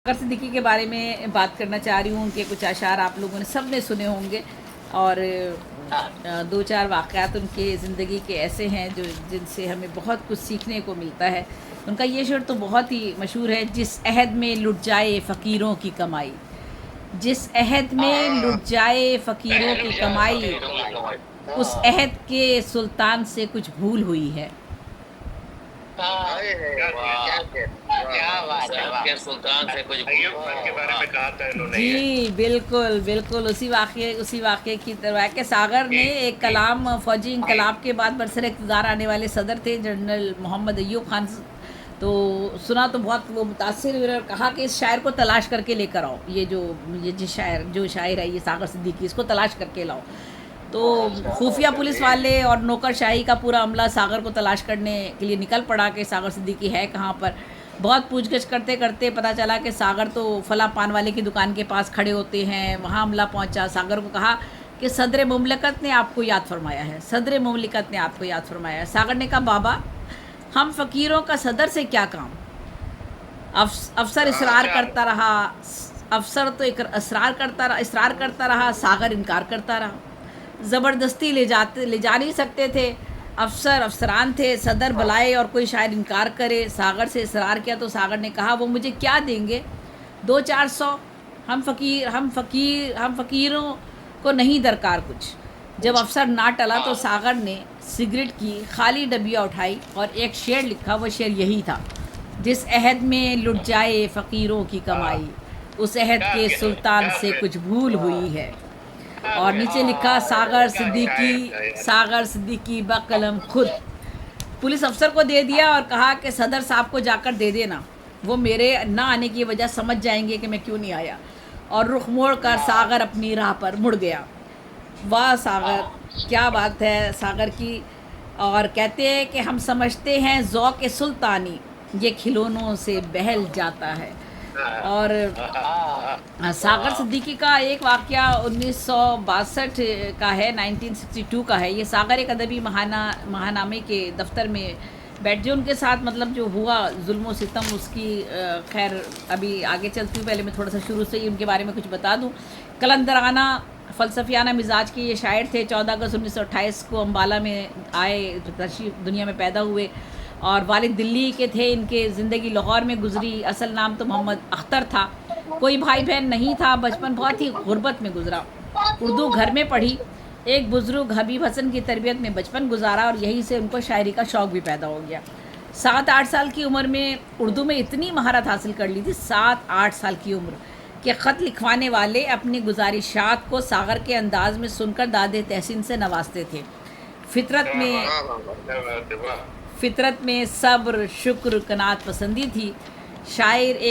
सागर सिद्दीकी के बारे में बात करना चाह रही हूँ। उनके कुछ अशार आप लोगों ने सब ने सुने होंगे और दो चार वाक़यात उनके ज़िंदगी के ऐसे हैं जो जिनसे हमें बहुत कुछ सीखने को मिलता है। उनका ये शेर तो बहुत ही मशहूर है, जिस अहद में लुट जाए फ़कीरों की कमाई, जिस अहद में लुट जाए फ़कीरों की कमाई, उस अहद के सुल्तान से कुछ भूल हुई है। क्या बात है, वाह। के सुल्तान से कुछ अय्यूब खान के बारे में कहा था इन्होंने ये। जी बिल्कुल बिल्कुल, उसी वाक़े की तरह कि सागर ने एक कलाम फ़ौजी इनकलाब के बाद बरसर इक़्तिदार आने वाले सदर थे जनरल मोहम्मद अय्यूब खान। तो सुना तो बहुत वो मुतासिर हुए और कहा कि इस शायर को तलाश करके लेकर आओ, ये जो शायर है ये सागर सिद्दीकी, इसको तलाश करके लाओ। तो खुफिया पुलिस वाले और नौकरशाही का पूरा अमला सागर को तलाश करने के लिए निकल पड़ा कि सागर सिद्दीकी है कहाँ पर। बहुत पूछगछ करते करते पता चला कि सागर तो फला पान वाले की दुकान के पास खड़े होते हैं। वहाँ अमला पहुँचा, सागर को कहा कि सदर मुमलिकत ने आपको याद फरमाया है, सदर मुमलिकत ने आपको याद फरमाया है। सागर ने कहा बाबा हम फ़कीरों का सदर से क्या काम। अफसर इसरार करता रहा, अफसर तो इसरार करता रहा, सागर इनकार करता रहा। ज़बरदस्ती ले जा नहीं सकते थे, अफसरान थे, सदर बुलाए और कोई शायर इनकार करे। सागर से इसरार किया तो सागर ने कहा वो मुझे क्या देंगे, 200-400, हम फ़कीरों को नहीं दरकार कुछ। जब अफसर ना टला तो सागर ने सिगरेट की खाली डबिया उठाई और एक शेर लिखा। वो शेर यही था, जिस अहद में लुट जाए फ़कीरों की कमाई, उस अहद के सुल्तान से कुछ भूल हुई है। और नीचे लिखा सागर सिद्दीकी बकलम खुद। पुलिस अफसर को दे दिया और कहा कि सदर साहब को जाकर दे देना, वो मेरे ना आने की वजह समझ जाएंगे कि मैं क्यों नहीं आया। और रुख मोड़ कर सागर अपनी राह पर मुड़ गया। वाह सागर, क्या बात है सागर की। और कहते हैं कि हम समझते हैं ज़ौक़ सुल्तानी ये खिलौनों से बहल जाता है। और सागर सिद्दीकी का एक वाक़या 1962 का है, 1962 का है। ये सागर एक अदबी महानामे के दफ्तर में बैठे उनके साथ मतलब जो हुआ जुल्म व सितम, उसकी खैर अभी आगे चलती हूँ। पहले मैं थोड़ा सा शुरू से ही उनके बारे में कुछ बता दूँ। कलंदराना फ़लसफ़ियाना मिजाज के ये शायर थे। 14 अगस्त 1928 को अम्बाला में आए, तशरीफ़ दुनिया में पैदा हुए और वालिद दिल्ली के थे। इनके ज़िंदगी लाहौर में गुजरी। असल नाम तो मोहम्मद अख्तर था। कोई भाई बहन नहीं था। बचपन बहुत ही गुर्बत में गुजरा। उर्दू घर में पढ़ी। एक बुज़ुर्ग हबीब हसन की तरबियत में बचपन गुजारा और यहीं से उनको शायरी का शौक़ भी पैदा हो गया। 7-8 साल की उम्र में उर्दू में इतनी महारत हासिल कर ली थी, 7-8 साल की उम्र, कि ख़त लिखवाने वाले अपनी गुजारिशात को सागर के अंदाज़ में सुनकर दादे तहसीन से नवाजते थे। फितरत में सब्र, शुक्र, कनात पसंदी थी। सागर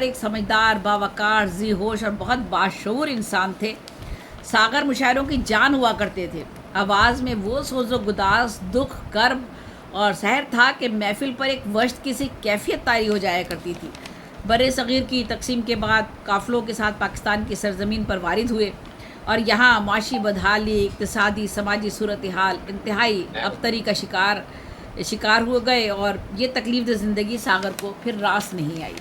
एक समझदार, बावकार, जी होश और बहुत बाशऊर इंसान थे। सागर मुशायरों की जान हुआ करते थे। आवाज़ में वो सोज़ो गुदास, दुख, कर्ब और सहर था कि महफिल पर एक वश्त की सी कैफियत तारी हो जाया करती थी। बरे सग़ीर की तकसीम के बाद काफ़िलों के साथ पाकिस्तान की सरज़मीन पर वारिद हुए और यहाँ माशी बदहाली, इक़्तिसादी, समाजी सूरत हाल इंतहाई अबतरी का शिकार हो गए और ये तकलीफ़ ज़िंदगी सागर को फिर रास नहीं आई।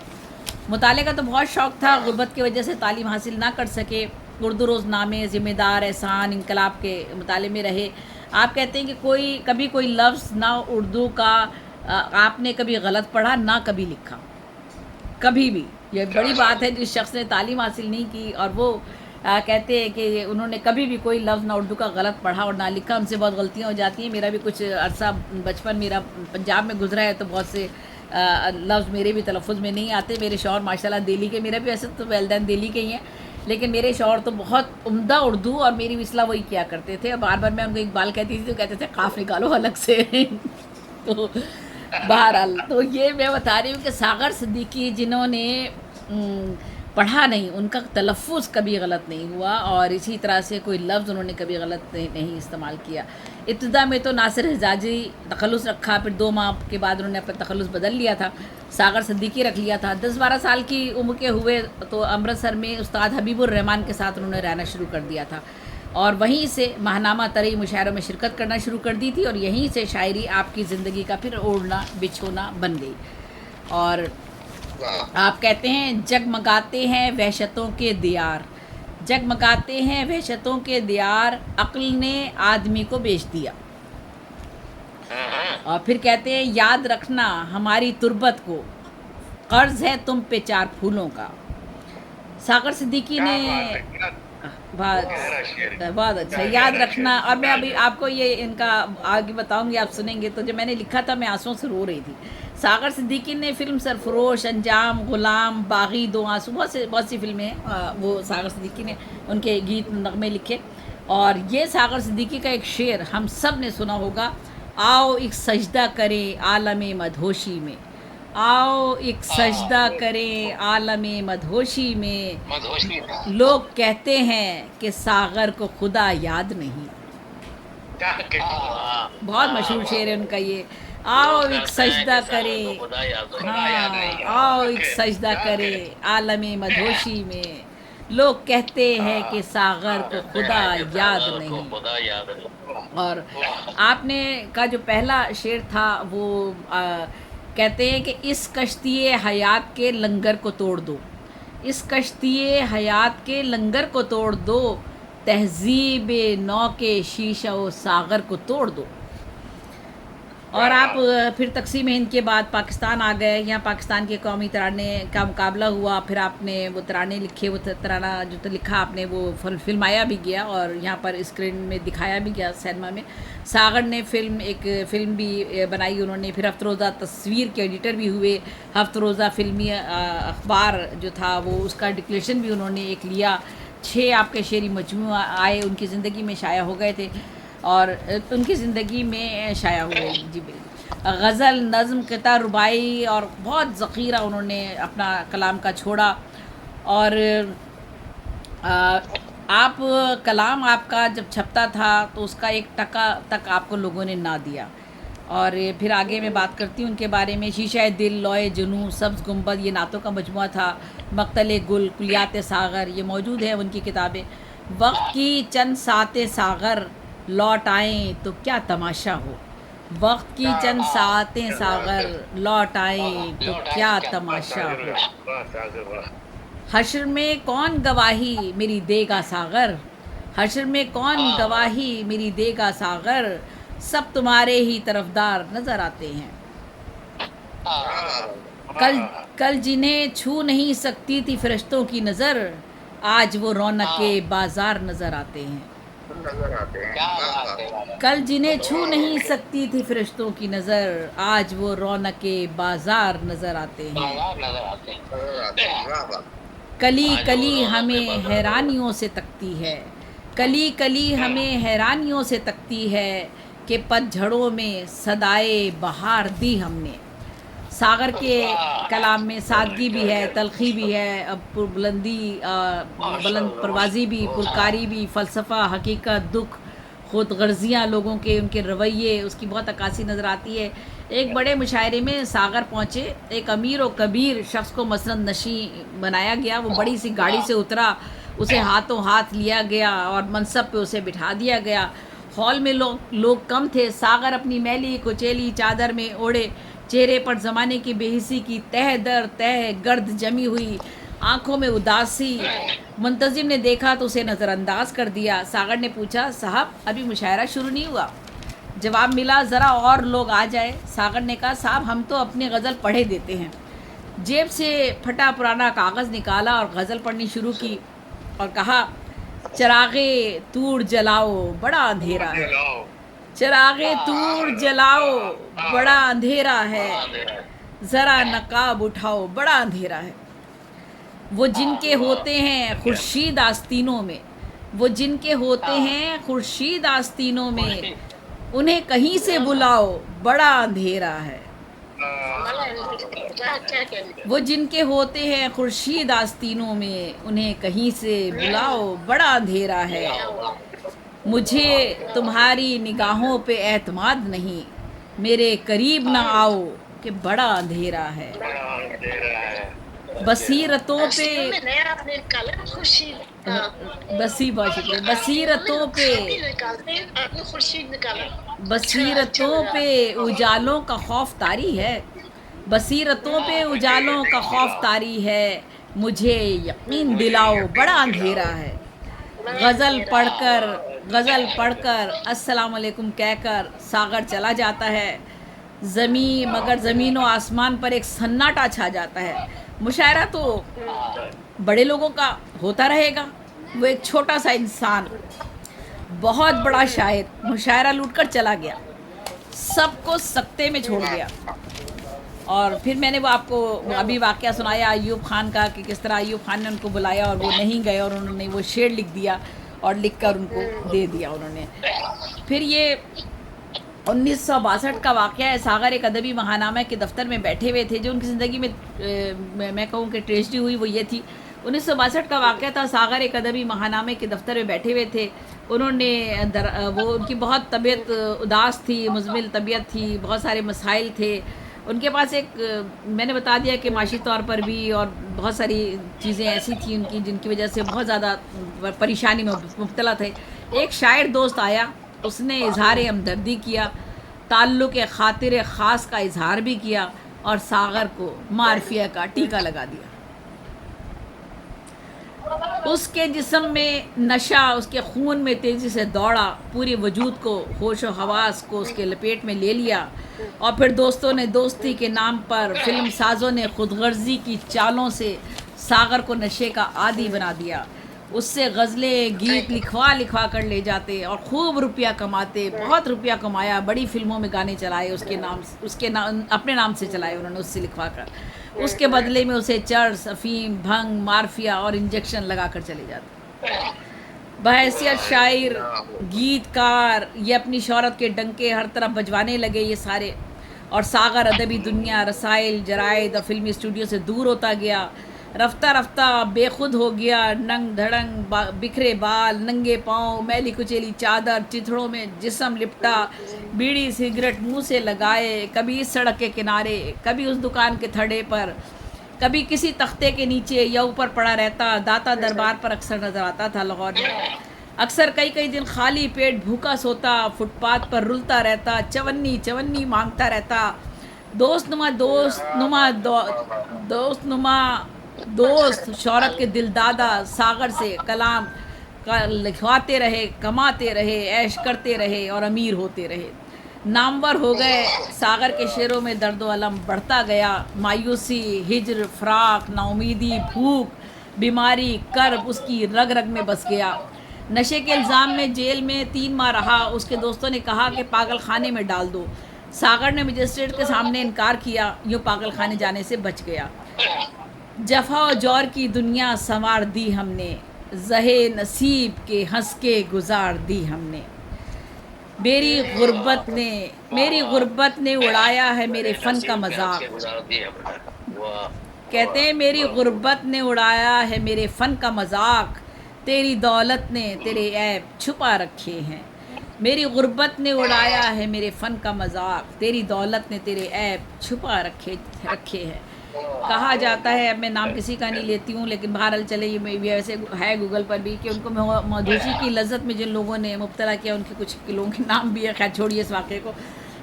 मुताले का तो बहुत शौक़ था, गुर्बत की वजह से तालीम हासिल ना कर सके। उर्दू रोज़नामे, ज़िम्मेदार, एहसान, इनकलाब के मुताले में रहे। आप कहते हैं कि कभी कोई लफ्ज़ ना उर्दू का आपने कभी गलत पढ़ा ना कभी लिखा, कभी भी। ये बड़ी बात है जिस शख्स ने तालीम हासिल नहीं की और वो कहते हैं कि उन्होंने कभी भी कोई लफ्ज़ ना उर्दू का गलत पढ़ा और ना लिखा। उनसे बहुत गलतियाँ हो जाती हैं। मेरा भी कुछ अरसा बचपन मेरा पंजाब में गुजरा है, तो बहुत से लफ्ज़ मेरे भी तलफ़ुज़ में नहीं आते। मेरे शौहर माशाल्लाह दिल्ली के, मेरा भी वैसे तो वैलदैन दिल्ली के ही हैं, लेकिन मेरे शौहर तो बहुत उम्दा उर्दू और मेरी विसला वही किया करते थे। और बार बार मैं उनको इकबाल कहती थी तो कहते थे काफ निकालो अलग से तो बहरहाल, तो ये मैं बता रही हूँ कि सागर सिद्दीकी जिन्होंने पढ़ा नहीं, उनका तलफ़ुज़ कभी गलत नहीं हुआ और इसी तरह से कोई लफ्ज़ उन्होंने कभी गलत नहीं इस्तेमाल किया। इब्तिदा में तो नासिर हिजाजी तखल्लुस रखा, फिर 2 माह के बाद उन्होंने अपना तखल्लुस बदल लिया था, सागर सिद्दीकी रख लिया था। 10-12 साल की उम्र के हुए तो अमृतसर में उस्ताद हबीबुर रहमान के साथ उन्होंने रहना शुरू कर दिया था और वहीं से महानामा तरई मुशायरों में शिरकत करना शुरू कर दी थी और यहीं से शायरी आपकी ज़िंदगी का फिर ओढ़ना बिछोना बन गई। और आप कहते हैं जगमगाते हैं वहशतों के दियार, जगमगाते हैं वहशतों के दियार, अक्ल ने आदमी को बेच दिया। और फिर कहते हैं याद रखना हमारी तुर्बत को, कर्ज है तुम पे 4 फूलों का। सागर सिद्दीकी ने बहुत अच्छा, याद रखना। और मैं अभी आपको ये इनका आगे बताऊंगी, आप सुनेंगे। तो जब मैंने लिखा था मैं आंसुओं से रो रही थी। सागर सिद्दीकी ने फिल्म सरफरोश, अंजाम, गुलाम, बागी, दो आंसू, बहुत सी फिल्में हैं, वो सागर सिद्दीकी ने उनके गीत नगमे लिखे। और ये सागर सिद्दीकी का एक शेर हम सब ने सुना होगा, आओ एक सजदा करें आलमे मदहोशी में, आओ एक सजदा करें आलमे मदहोशी में, लोग कहते हैं कि सागर को खुदा याद नहीं। बहुत मशहूर शेर है उनका ये, आओ एक सजदा करें, हाँ, आओ एक सजदा करें आलमे मदहोशी में, लोग कहते हैं कि सागर को खुदा याद नहीं। और आपने का जो पहला शेर था वो कहते हैं कि इस कश्ती हयात के लंगर को तोड़ दो, इस कश्ती हयात के लंगर को तोड़ दो, तहजीब नौ के शीशा व सागर को तोड़ दो। और आप फिर तकसीम हिंद के बाद पाकिस्तान आ गए, यहाँ पाकिस्तान के कौमी तराने का मुकाबला हुआ, फिर आपने वो तराने लिखे, वो तराना जो तो लिखा आपने वो फिल्माया भी गया और यहाँ पर स्क्रीन में दिखाया भी गया सिनेमा में। सागर ने एक फ़िल्म भी बनाई उन्होंने, फिर हफ्तरोज़ा तस्वीर के एडिटर भी हुए, हफ्तरोज़ा फिल्मी अखबार जो था वो उसका डिक्लेरेशन भी उन्होंने एक लिया। 6 आपके शेरी मजमू आए, उनकी ज़िंदगी में शाया हो गए थे और उनकी ज़िंदगी में शाया हुए। जी बिल्कुल, गज़ल, नज़्म, किता, रुबाई और बहुत ज़ख़ीरा उन्होंने अपना कलाम का छोड़ा। और आप कलाम आपका जब छपता था तो उसका 1 टका तक आपको लोगों ने ना दिया। और फिर आगे मैं बात करती हूँ उनके बारे में। शीशा दिल, लौए जुनू, सब्ज़ गुंबद, ये नातों का मजमुआ था। मक्तल गुल, कुलियात सागर, ये मौजूद है उनकी किताबें। वक्त की चंद साते सागर लौट आएँ तो क्या तमाशा हो, वक्त की चंद सातें सागर लौट आएँ तो क्या तमाशा हो। हश्र में कौन गवाही मेरी देगा सागर, हश्र में कौन गवाही मेरी देगा सागर, सब तुम्हारे ही तरफदार नज़र आते हैं। कल जिन्हें छू नहीं सकती थी फरिश्तों की नज़र, आज वो रौनक के बाज़ार नज़र आते हैं। कल जिन्हें छू नहीं सकती थी फरिश्तों की नज़र, आज वो रौनक के बाज़ार नज़र आते हैं। कली कली हमें हैरानियों से तकती है, कली कली हमें हैरानियों से तकती है, कि पतझड़ों में सदाए बहार दी हमने। सागर के कलाम में सादगी भी है, तलखी भी है, बुलंद परवाज़ी भी, पुरकारी भी, फ़लसफ़ा, हकीकत, दुख, खुद गर्जियाँ लोगों के, उनके रवैये, उसकी बहुत अक्कासी नज़र आती है। एक बड़े मुशायरे में सागर पहुँचे, एक अमीर और कबीर शख्स को मसनद नशी बनाया गया। वो बड़ी सी गाड़ी से उतरा, उसे हाथों हाथ लिया गया और मनसब पे उसे बिठा दिया गया। हॉल में लोग कम थे। सागर अपनी मैली कुचेली चादर में ओढ़े, चेहरे पर ज़माने की बेहिसी की तह दर तह गर्द जमी हुई, आंखों में उदासी। मुंतज़िम ने देखा तो उसे नज़रअंदाज कर दिया। सागर ने पूछा, साहब अभी मुशायरा शुरू नहीं हुआ? जवाब मिला, ज़रा और लोग आ जाए। सागर ने कहा, साहब हम तो अपनी गज़ल पढ़े देते हैं। जेब से फटा पुराना कागज़ निकाला और गज़ल पढ़नी शुरू की और कहा, चरागे तूर जलाओ बड़ा अंधेरा है, चरागे तूर जलाओ बड़ा अंधेरा है, ज़रा नकाब उठाओ बड़ा अंधेरा है। वो जिनके होते हैं खुर्शीद आस्तीनों में, वो जिनके होते हैं खुर्शीद आस्तीनों में, उन्हें कहीं से बुलाओ बड़ा अंधेरा है। वो जिनके होते हैं खुर्शीद आस्तीनों में, उन्हें कहीं से बुलाओ बड़ा अंधेरा है। मुझे तुम्हारी निगाहों पे एतमाद नहीं, मेरे करीब ना आओ कि बड़ा अंधेरा है। बसीरतों पे बसीरतों पे उजालों का खौफ तारी है, बसीरतों पे उजालों का खौफ तारी है, मुझे यकीन दिलाओ बड़ा अंधेरा है। गज़ल पढ़कर अस्सलाम वालेकुम कहकर सागर चला जाता है। मगर ज़मीन और आसमान पर एक सन्नाटा छा जाता है। मुशायरा तो बड़े लोगों का होता रहेगा, वो एक छोटा सा इंसान बहुत बड़ा शायर मुशायरा लूटकर चला गया, सबको सकते में छोड़ गया। और फिर मैंने वो आपको अभी वाक़या सुनाया अय्यूब खान का कि किस तरह अय्यूब खान ने उनको बुलाया और वो नहीं गए और उन्होंने वो शेर लिख दिया और लिख कर उनको दे दिया उन्होंने। फिर ये 1962 का वाक़या है। सागर एक अदबी महानामा के दफ्तर में बैठे हुए थे। जो उनकी ज़िंदगी में मैं कहूँ कि ट्रेजिडी हुई वो ये थी। 1962 का वाक़या था। सागर एक अदबी महानामे के दफ्तर में बैठे हुए थे। उन्होंने वो उनकी बहुत तबीयत उदास थी, मुज़मिल तबीयत थी, बहुत सारे मसाइल थे उनके पास। मैंने बता दिया कि माशी तौर पर भी और बहुत सारी चीज़ें ऐसी थी उनकी जिनकी वजह से बहुत ज़्यादा परेशानी में मुब्तला थे। एक शायर दोस्त आया, उसने इजहार हमदर्दी किया, ताल्लुक़ ख़ातिर ख़ास का इजहार भी किया और सागर को मारफिया का टीका लगा दिया। उसके जिस्म में नशा उसके खून में तेज़ी से दौड़ा, पूरे वजूद को होश व हवास को उसके लपेट में ले लिया। और फिर दोस्तों ने दोस्ती के नाम पर, फिल्म साजों ने खुदगर्जी की चालों से सागर को नशे का आदी बना दिया। उससे गज़लें गीत लिखवा कर ले जाते और खूब रुपया कमाते। बहुत रुपया कमाया, बड़ी फिल्मों में गाने चलाए उसके नाम अपने नाम से चलाए उन्होंने, उससे लिखवा कर। उसके बदले में उसे चर्स, अफीम, भंग, मारफिया और इंजेक्शन लगा कर चले जाते। बहैसियत शायर, गीतकार, ये अपनी शोहरत के डंके हर तरफ बजवाने लगे ये सारे। और सागर अदबी दुनिया, रसाइल, जराइद और फिल्मी स्टूडियो से दूर होता गया। रफ्ता रफ्ता बेखुद हो गया, नंग धड़ंग, बिखरे बाल, नंगे पाँव, मैली कुचेली चादर, चिथड़ों में जिस्म लिपटा, बीड़ी सिगरेट मुंह से लगाए, कभी इस सड़क के किनारे, कभी उस दुकान के थड़े पर, कभी किसी तख्ते के नीचे या ऊपर पड़ा रहता। दाता दरबार पर अक्सर नज़र आता था लाहौर में। अक्सर कई दिन खाली पेट भूखा सोता, फुटपाथ पर रुलता रहता, चवन्नी मांगता रहता। दोस्त शौहरत के दिलदादा सागर से कलाम लिखवाते रहे, कमाते रहे, ऐश करते रहे और अमीर होते रहे। नामवर हो गए। सागर के शेरों में दर्द व अलम बढ़ता गया। मायूसी, हिजर, फ़राक, नाउमीदी, भूख, बीमारी, कर्ब उसकी रग रग में बस गया। नशे के इल्ज़ाम में जेल में 3 माह रहा। उसके दोस्तों ने कहा कि पागल खाने में डाल दो। सागर ने मजिस्ट्रेट के सामने इनकार किया, यूँ पागल खाने जाने से बच गया। जफ़ा और जौर की दुनिया संवार दी हमने, ज़हे नसीब के हंस के गुजार दी हमने। मेरी गुर्बत ने उड़ाया है मेरे फ़न का मजाक। कहते हैं मेरी गुर्बत ने उड़ाया है मेरे फ़न का मजाक, तेरी दौलत ने तेरे ऐब छुपा रखे हैं। मेरी गुर्बत ने उड़ाया है मेरे फ़न का मजाक, तेरी दौलत ने तेरे ऐब छुपा रखे हैं। कहा जाता है, अब मैं नाम किसी का नहीं लेती हूँ, लेकिन बहरहाल चले ये वैसे है गूगल पर भी कि उनको मधुशी की लज्जत में जिन लोगों ने मुब्तला किया उनके कुछ लोगों के नाम भी है। खैर छोड़िए इस वाक़े को।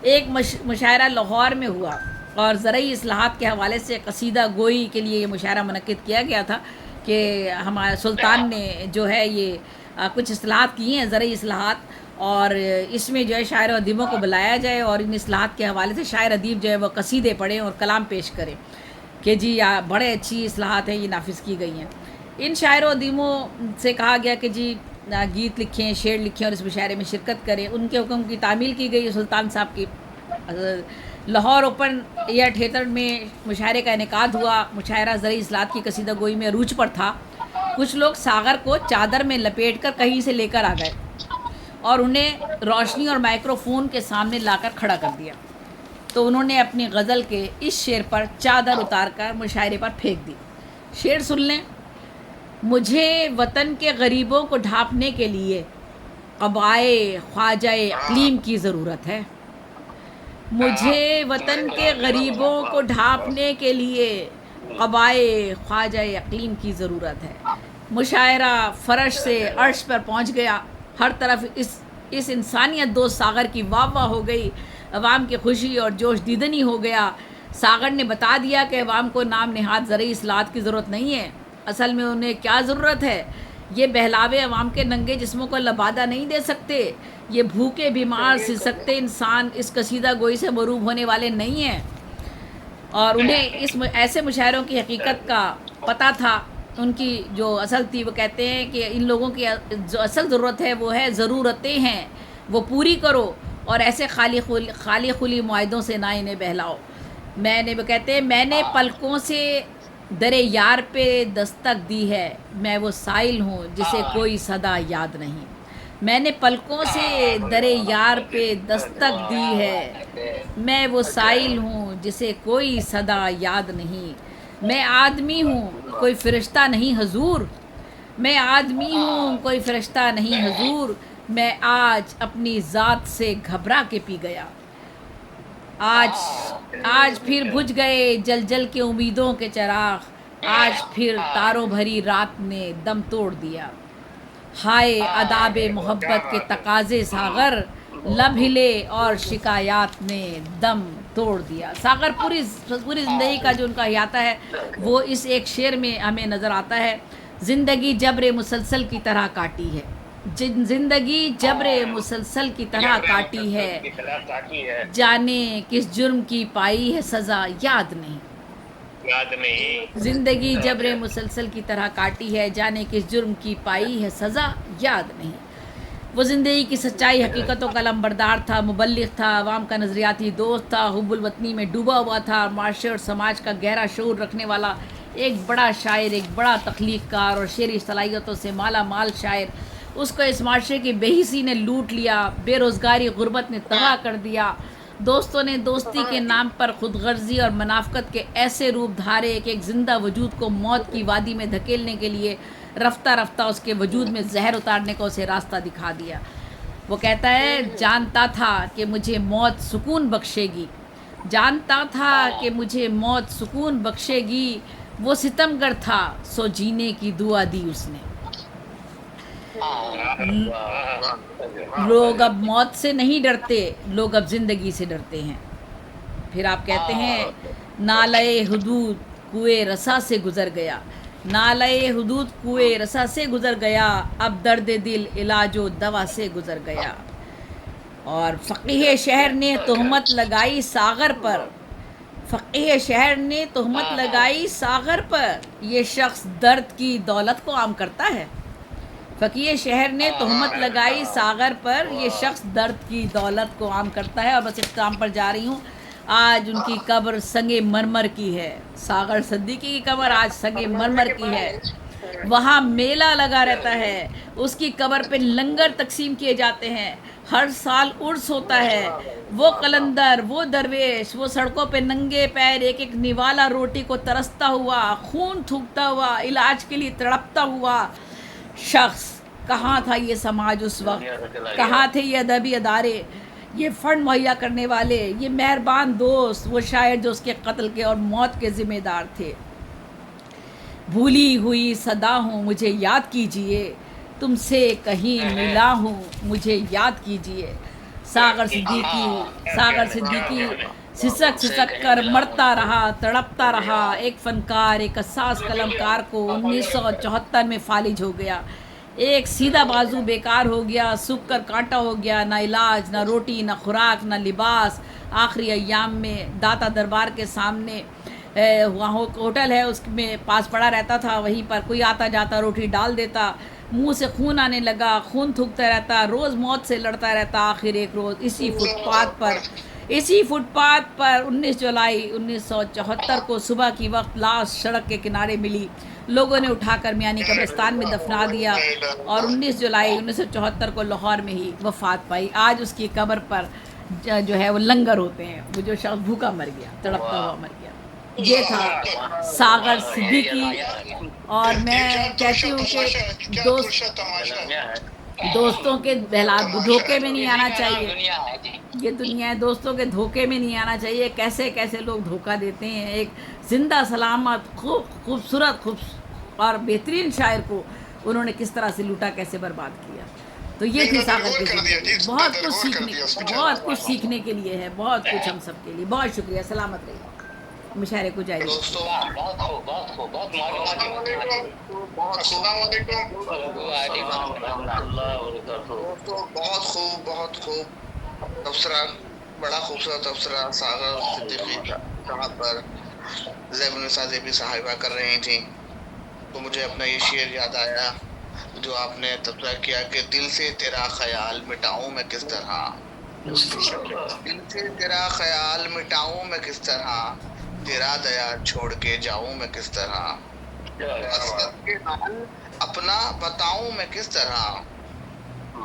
एक मुशायरा लाहौर में हुआ और ज़रई इस्लाहात के हवाले से कसीदा गोई के लिए ये मुशायरा मुनक़्क़िद किया गया था कि हमारे सुल्तान ने जो है ये कुछ इस्लाहात किए हैं, ज़रई इस्लाहात, और इसमें जो है शायर अदीबों को बुलाया जाए और इन इस्लाहात के हवाले से शायर अदीब जो है वो कसीदे पढ़ें और कलाम पेश करें कि जी बड़े अच्छी इस्लाहात हैं, ये नाफिज़ की गई हैं। इन शायर अदीबों से कहा गया कि जी गीत लिखें, शेर लिखें और इस मुशायरे में शिरकत करें। उनके हुक्म की तामील की गई। सुल्तान साहब की लाहौर ओपन एयर थिएटर में मुशायरे का इनेकाद हुआ। मुशायरा ज़रई इस्लाहात की कसीदा गोई में अरूज पर था। कुछ लोग सागर को चादर में लपेट कर कहीं से लेकर आ गए और उन्हें रोशनी और माइक्रोफोन के सामने लाकर खड़ा कर दिया। तो उन्होंने अपनी गज़ल के इस शेर पर चादर उतारकर मुशायरे पर फेंक दी। शेर सुन लें। मुझे वतन के गरीबों को ढांपने के लिए क़बाए ख्वाजाए इक़लीम की ज़रूरत है। मुझे वतन के गरीबों को ढांपने के लिए क़बाए ख्वाजाए इक़लीम की ज़रूरत है। मुशायरा फ़र्श से अर्श पर पहुँच गया। हर तरफ इस इंसानियत दोस्त सागर की वाह वाह हो गई। अवाम की खुशी और जोश दीदनी हो गया। सागर ने बता दिया कि अवाम को नाम नहाद ज़रूरी इस्लाहत की ज़रूरत नहीं है। असल में उन्हें क्या ज़रूरत है? ये बहलावे अवाम के नंगे जिस्मों को लबादा नहीं दे सकते। ये भूखे बीमार सिसकते इंसान इस कसीदा गोई से मरूब होने वाले नहीं हैं। और उन्हें इस ऐसे मुशायरों की हकीकत का पता था। उनकी जो असल थी, वो कहते हैं कि इन लोगों की जो असल ज़रूरत है वो है ज़रूरतें हैं, वो पूरी करो और ऐसे खाली खुली मुआहदों से ना इन्हें बहलाओ। वो कहते हैं मैंने पलकों से दरे यार पे दस्तक दी है, मैं वो साइल हूँ जिसे कोई सदा याद नहीं। मैंने पलकों से दरे यार पे दस्तक दी है, मैं वो साइल हूँ जिसे कोई सदा याद नहीं। मैं आदमी हूँ कोई फ़रिश्ता नहीं हजूर, मैं आदमी हूँ कोई फ़रिश्ता नहीं हजूर। मैं आज अपनी ज़ात से घबरा के पी गया। आज फिर बुझ गए जल जल के उम्मीदों के चिराग। आज फिर तारों भरी रात ने दम तोड़ दिया। हाय अदाबे मोहब्बत के तकाजे सागर, लब हिले और शिकायत ने दम तोड़ दिया। सागर पूरी ज़िंदगी का जो उनका हयाता है वो इस एक शेर में हमें नज़र आता है। ज़िंदगी जबरे मुसलसल की तरह काटी है, ज़िंदगी जबरे मुसलसल की तरह काटी है, जाने किस जुर्म की पाई है सज़ा याद नहीं। ज़िंदगी जबरे मुसलसल की तरह काटी है, जाने किस जुर्म की पाई है सज़ा याद नहीं। वो ज़िंदगी की सच्चाई हकीकतों का लंबरदार था, मुबल्लिग था, आवाम का नज़रियाती दोस्त था, हुब्बुल वतनी में डूबा हुआ था, माशरे और समाज का गहरा शऊर रखने वाला एक बड़ा शायर, एक बड़ा तख्लीक़कार और शेरी सलाहियतों से माला माल शायर। उसको इस माशरे की बेहिसी ने लूट लिया, बेरोज़गारी गुर्बत ने तबाह कर दिया। दोस्तों ने दोस्ती के नाम पर खुदगर्जी और मुनाफ़कत के ऐसे रूप धारे कि एक ज़िंदा वजूद को मौत की वादी में धकेलने के लिए रफ्ता रफ्ता उसके वजूद में जहर उतारने का उसे रास्ता दिखा दिया। वो कहता है जानता था कि मुझे मौत सुकून बख्शेगी, जानता था कि मुझे मौत सुकून बख्शेगी। वो सितमगर था सो जीने की दुआ दी उसने। लोग अब मौत से नहीं डरते, लोग अब ज़िंदगी से डरते हैं। फिर आप कहते हैं नाले हुदूद कुएं रसा से गुज़र गया, नाले हुदूद कुएं रसा से गुज़र गया, अब दर्द दिल इलाजो दवा से गुज़र गया। और फ़क़ीह शहर ने तोहमत लगाई सागर पर, फ़क़ीह शहर ने तोहमत लगाई सागर पर, ये शख्स दर्द की दौलत को आम करता है। फ़क़ीह शहर ने तोहमत लगाई सागर पर, ये शख्स दर्द की दौलत को आम करता है। और बस इख्तिताम पर जा रही हूँ। आज उनकी कब्र संगे मरमर की है, सागर सिद्दीकी की कब्र आज संगे मरमर की है। वहाँ मेला लगा रहता है, उसकी कब्र पे लंगर तकसीम किए जाते हैं, हर साल उर्स होता है। वो कलंदर, वो दरवेश, वो सड़कों पे नंगे पैर एक एक निवाला रोटी को तरसता हुआ, खून थूकता हुआ, इलाज के लिए तड़पता हुआ शख्स, कहाँ था ये समाज उस वक्त? कहाँ थे ये अदबी अदारे, ये फ़ंड मुहैया करने वाले, ये मेहरबान दोस्त, वो शायर जो उसके कत्ल के और मौत के ज़िम्मेदार थे? भूली हुई सदा हूँ मुझे याद कीजिए, तुमसे कहीं मिला हूँ मुझे याद कीजिए। सागर सिद्दीकी सिसक सिसक कर मरता रहा, तड़पता रहा। एक फ़नकार, एक हसास कलमकार को 1974 में फालिज हो गया। एक सीधा बाजू बेकार हो गया, सूख कर कांटा हो गया, ना इलाज, ना रोटी, ना खुराक, ना लिबास। आखिरी अय्याम में दाता दरबार के सामने वहाँ होटल है, उसमें पास पड़ा रहता था, वहीं पर कोई आता जाता रोटी डाल देता। मुंह से खून आने लगा, खून थूकता रहता, रोज़ मौत से लड़ता रहता। आखिर एक रोज़ इसी फुटपाथ पर 19 जुलाई 1974 को सुबह की वक्त लाश सड़क के किनारे मिली। लोगों ने उठाकर मियानी कब्रिस्तान में दफना दिया और 19 जुलाई 1974 को लाहौर में ही वफ़ात पाई। आज उसकी कब्र पर जो है वो लंगर होते हैं। वो जो शख्स भूखा मर गया, तड़पता हुआ मर गया, ये था सागर सिद्दीकी। और मैं कहती हूँ कि दोस्तों के धोखे में नहीं आना चाहिए। ये दुनिया है, दोस्तों के धोखे में नहीं आना चाहिए। कैसे कैसे लोग धोखा देते हैं। एक जिंदा सलामत खूबसूरत और बेहतरीन शायर को उन्होंने किस तरह से लूटा, कैसे बर्बाद किया। तो ये थी सागर की। बहुत कुछ सीखने के लिए है, बहुत कुछ हम सब के लिए। बहुत शुक्रिया, सलामत रहिए। मुशायरे को जारी। दोस्तों बहुत खूब बहुत खूब बहुत बहुत खूब खूब बहुत खूब तबसरा, बड़ा खूबसूरत तबसरा सागर सिद्दीकी साहब पर ज़ैब ज़ेबी साहिबा कर रही थी, तो मुझे अपना ये शेर याद आया जो आपने तबसरा किया कि दिल से तेरा ख्याल मिटाऊं मैं किस तरह, दिल से तेरा ख्याल मिटाऊं मैं किस तरह, तेरा दया छोड़ के जाऊं मैं किस तरह, हसरत के हाल अपना बताऊं मैं किस तरह,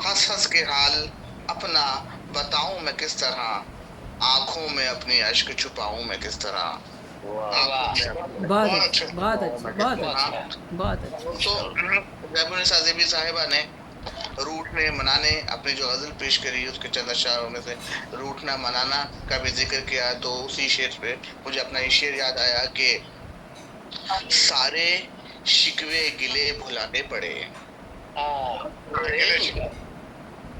हंस हंस के हाल अपना बताऊं मैं किस तरह, आंखों में अपनी अश्क छुपाऊं मैं किस तरह। बहुत अच्छा, बहुत अच्छा, बहुत अच्छा, बहुत अच्छा। तो ज़ैबुन्निसा ज़ेबी साहिबा ने रूठने मनाने अपनी जो गजल पेश करी उसके चंद अशआरों में से रूठना मनाना का भी जिक्र किया, तो उसी शेर पे मुझे अपना ये शेर याद आया कि सारे शिकवे गिले भुलाने पड़े,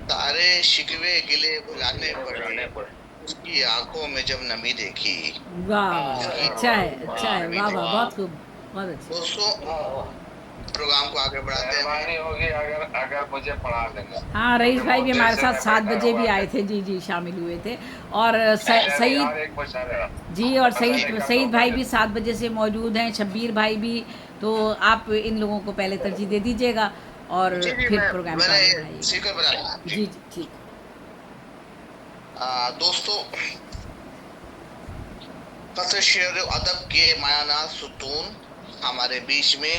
सारे शिकवे गिले भुलाने पड़े, उसकी आंखों में जब नमी देखी। वाह, अच्छा है, अच्छा है, वाह वाह, बहुत खूब, बहुत अच्छा। दोस्तों प्रोग्राम को आगे बढ़ाते हैं। मेहरबानी होगी अगर अगर मुझे पढ़ा देंगे। हाँ, रईस भाई भी हमारे साथ 7 बैठा बजे भी हुआ आए थे, जी जी, शामिल हुए थे। और नहीं, सईद और एक मुशायरा जी, और पता नहीं सईद कब सईद भाई होगा। भी 7 बजे से मौजूद हैं, शब्बीर भाई भी। तो आप इन लोगों को पहले तरजीह दे दीजिएगा और जी जी, फिर प्रोग्राम को आगे मैंने बढ़ाइएगा। सीकर बनाया जी जी। जी, ठीक। दोस्तों कसर शेर अदब के मायाना सुतून हमारे बीच में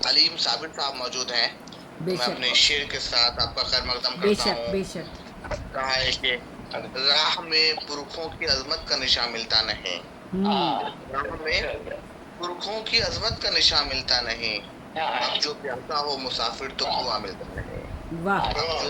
अलीम साबिर साहब मौजूद हैं। मैं बेशक अपने शेर के साथ आपका खैर मकदम करता बेशक हूँ। बेशक। कहा है कि राह में पुरखों की अजमत का निशान मिलता नहीं, राह में पुरखों की अजमत का निशान मिलता नहीं, अब जो प्यासा हो मुसाफिर तो कुआं मिलता नहीं, वाह, अब जो